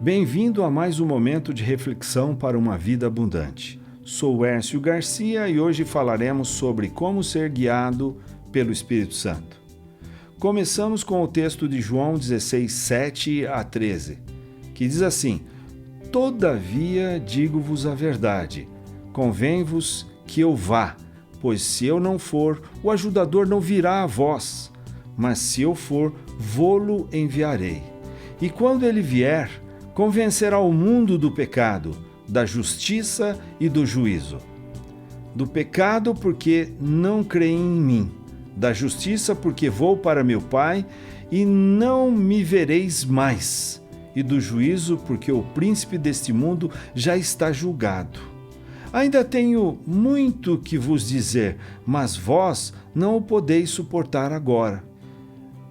Bem-vindo a mais um momento de reflexão para uma vida abundante. Sou Hércio Garcia e hoje falaremos sobre como ser guiado pelo Espírito Santo. Começamos com o texto de João 16, 7 a 13, que diz assim: Todavia digo-vos a verdade, convém-vos que eu vá, pois se eu não for, o ajudador não virá a vós, mas se eu for, vô-lo enviarei. E quando ele vier, convencerá o mundo do pecado, da justiça e do juízo. Do pecado, porque não creem em mim. Da justiça, porque vou para meu Pai e não me vereis mais. E do juízo, porque o príncipe deste mundo já está julgado. Ainda tenho muito que vos dizer, mas vós não o podeis suportar agora.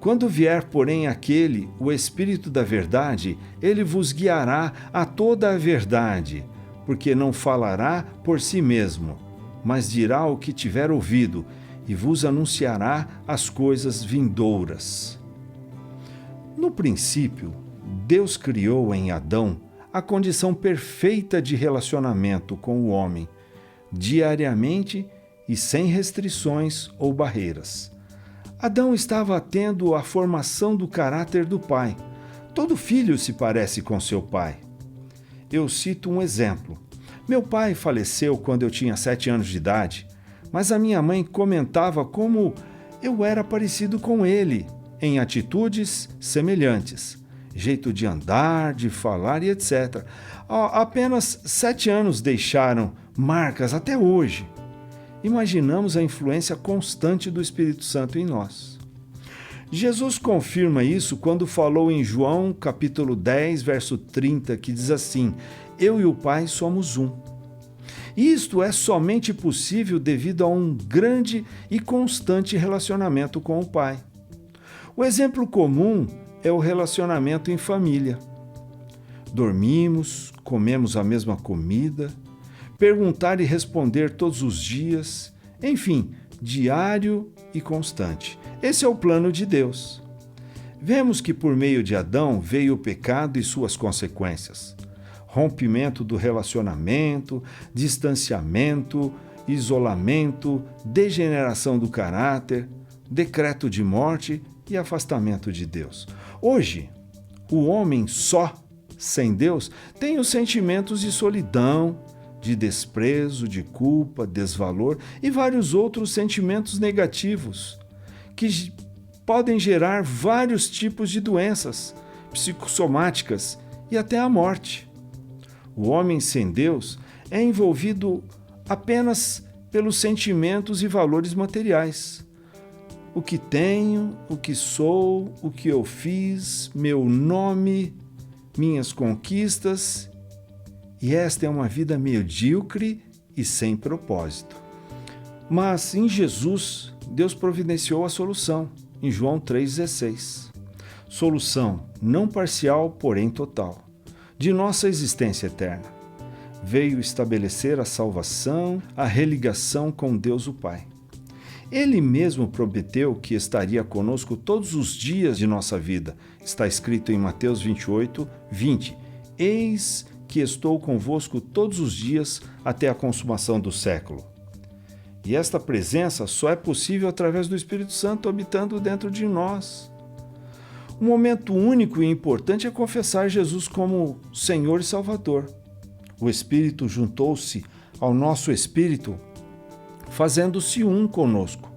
Quando vier, porém, aquele, o Espírito da Verdade, ele vos guiará a toda a verdade, porque não falará por si mesmo, mas dirá o que tiver ouvido, e vos anunciará as coisas vindouras. No princípio, Deus criou em Adão a condição perfeita de relacionamento com o homem, diariamente e sem restrições ou barreiras. Adão estava tendo a formação do caráter do pai. Todo filho se parece com seu pai. Eu cito um exemplo. Meu pai faleceu quando eu tinha 7 anos de idade, mas a minha mãe comentava como eu era parecido com ele, em atitudes semelhantes, jeito de andar, de falar e etc. Apenas 7 anos deixaram marcas até hoje. Imaginamos a influência constante do Espírito Santo em nós. Jesus confirma isso quando falou em João capítulo 10, verso 30, que diz assim: Eu e o Pai somos um. Isto é somente possível devido a um grande e constante relacionamento com o Pai. O exemplo comum é o relacionamento em família. Dormimos, comemos a mesma comida, perguntar e responder todos os dias, enfim, diário e constante. Esse é o plano de Deus. Vemos que por meio de Adão veio o pecado e suas consequências. Rompimento do relacionamento, distanciamento, isolamento, degeneração do caráter, decreto de morte e afastamento de Deus. Hoje, o homem só, sem Deus, tem os sentimentos de solidão, de desprezo, de culpa, desvalor e vários outros sentimentos negativos que podem gerar vários tipos de doenças psicossomáticas e até a morte. O homem sem Deus é envolvido apenas pelos sentimentos e valores materiais. O que tenho, o que sou, o que eu fiz, meu nome, minhas conquistas. E esta é uma vida medíocre e sem propósito. Mas em Jesus, Deus providenciou a solução, em João 3,16. Solução não parcial, porém total, de nossa existência eterna. Veio estabelecer a salvação, a religação com Deus o Pai. Ele mesmo prometeu que estaria conosco todos os dias de nossa vida. Está escrito em Mateus 28, 20. Eis que estou convosco todos os dias até a consumação do século. E esta presença só é possível através do Espírito Santo habitando dentro de nós. Um momento único e importante é confessar Jesus como Senhor e Salvador. O Espírito juntou-se ao nosso espírito, fazendo-se um conosco.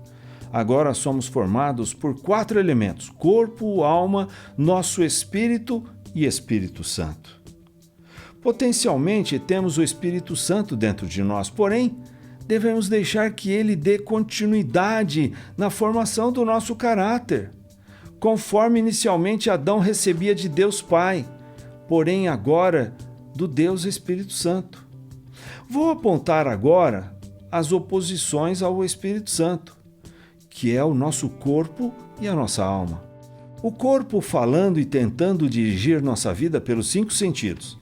Agora somos formados por 4 elementos: corpo, alma, nosso espírito e Espírito Santo. Potencialmente temos o Espírito Santo dentro de nós, porém, devemos deixar que ele dê continuidade na formação do nosso caráter, conforme inicialmente Adão recebia de Deus Pai, porém agora do Deus Espírito Santo. Vou apontar agora as oposições ao Espírito Santo, que é o nosso corpo e a nossa alma. O corpo falando e tentando dirigir nossa vida pelos 5 sentidos.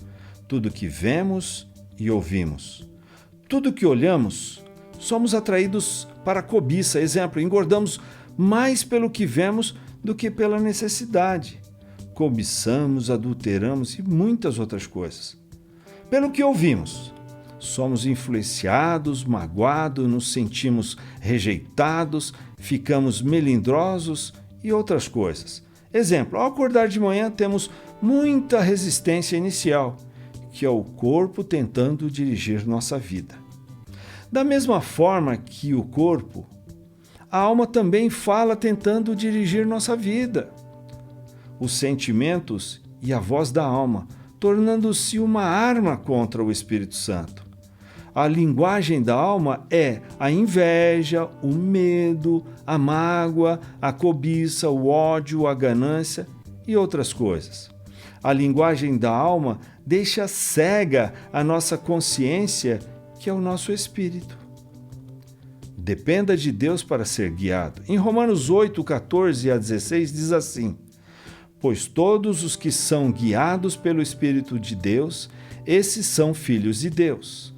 Tudo que vemos e ouvimos. Tudo que olhamos, somos atraídos para a cobiça. Exemplo, engordamos mais pelo que vemos do que pela necessidade. cobiçamos, adulteramos e muitas outras coisas. Pelo que ouvimos, somos influenciados, magoados, nos sentimos rejeitados, ficamos melindrosos e outras coisas. Exemplo, ao acordar de manhã temos muita resistência inicial, que é o corpo tentando dirigir nossa vida. Da mesma forma que o corpo, a alma também fala tentando dirigir nossa vida. Os sentimentos e a voz da alma, tornando-se uma arma contra o Espírito Santo. A linguagem da alma é a inveja, o medo, a mágoa, a cobiça, o ódio, a ganância e outras coisas. A linguagem da alma deixa cega a nossa consciência, que é o nosso espírito. Dependa de Deus para ser guiado. Em Romanos 8, 14 a 16 diz assim: pois todos os que são guiados pelo Espírito de Deus, esses são filhos de Deus.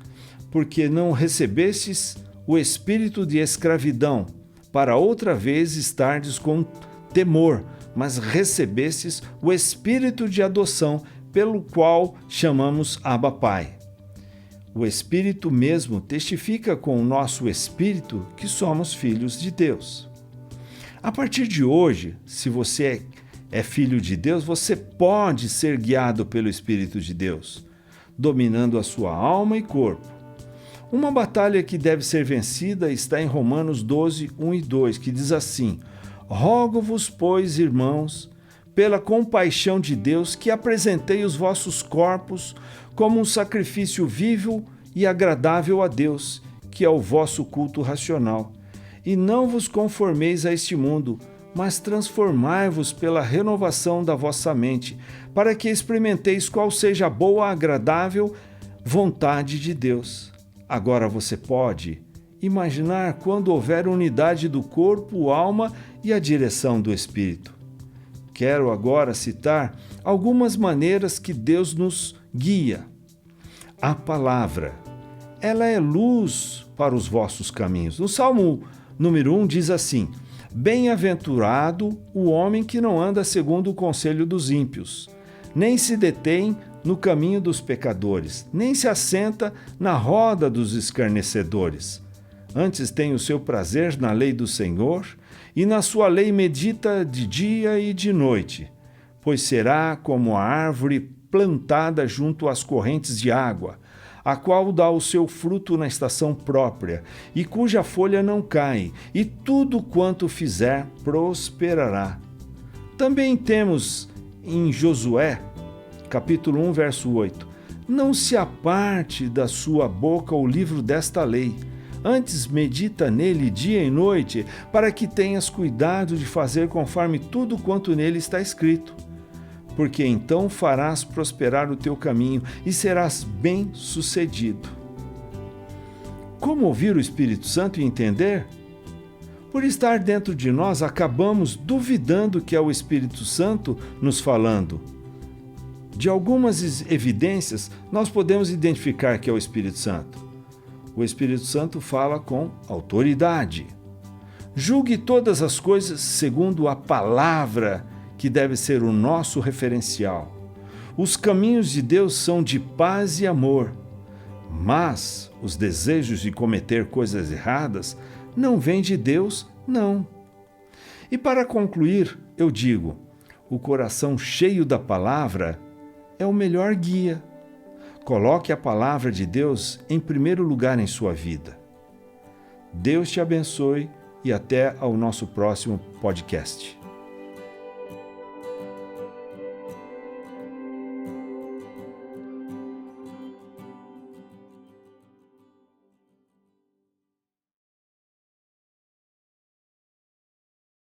Porque não recebestes o espírito de escravidão, para outra vez estardes com temor, mas recebestes o espírito de adoção, pelo qual chamamos Abba Pai. O Espírito mesmo testifica com o nosso espírito que somos filhos de Deus. A partir de hoje, se você é filho de Deus, você pode ser guiado pelo Espírito de Deus, dominando a sua alma e corpo. Uma batalha que deve ser vencida está em Romanos 12, 1 e 2, que diz assim: rogo-vos, pois, irmãos, pela compaixão de Deus, que apresentei os vossos corpos como um sacrifício vivo e agradável a Deus, que é o vosso culto racional. E não vos conformeis a este mundo, mas transformai-vos pela renovação da vossa mente, para que experimenteis qual seja a boa, agradável vontade de Deus. Agora você pode imaginar quando houver unidade do corpo, alma e a direção do Espírito. Quero agora citar algumas maneiras que Deus nos guia. A palavra, ela é luz para os vossos caminhos. No Salmo número 1 diz assim: bem-aventurado o homem que não anda segundo o conselho dos ímpios, nem se detém no caminho dos pecadores, nem se assenta na roda dos escarnecedores. Antes tem o seu prazer na lei do Senhor, e na sua lei medita de dia e de noite, pois será como a árvore plantada junto às correntes de água, a qual dá o seu fruto na estação própria, e cuja folha não cai, e tudo quanto fizer prosperará. Também temos em Josué, capítulo 1, verso 8, não se aparte da sua boca o livro desta lei, antes medita nele dia e noite, para que tenhas cuidado de fazer conforme tudo quanto nele está escrito. Porque então farás prosperar o teu caminho e serás bem-sucedido. Como ouvir o Espírito Santo e entender? Por estar dentro de nós, acabamos duvidando que é o Espírito Santo nos falando. De algumas evidências, nós podemos identificar que é o Espírito Santo. O Espírito Santo fala com autoridade. Julgue todas as coisas segundo a palavra, que deve ser o nosso referencial. Os caminhos de Deus são de paz e amor, mas os desejos de cometer coisas erradas não vêm de Deus, não. E para concluir, eu digo, o coração cheio da palavra é o melhor guia. Coloque a palavra de Deus em primeiro lugar em sua vida. Deus te abençoe e até ao nosso próximo podcast.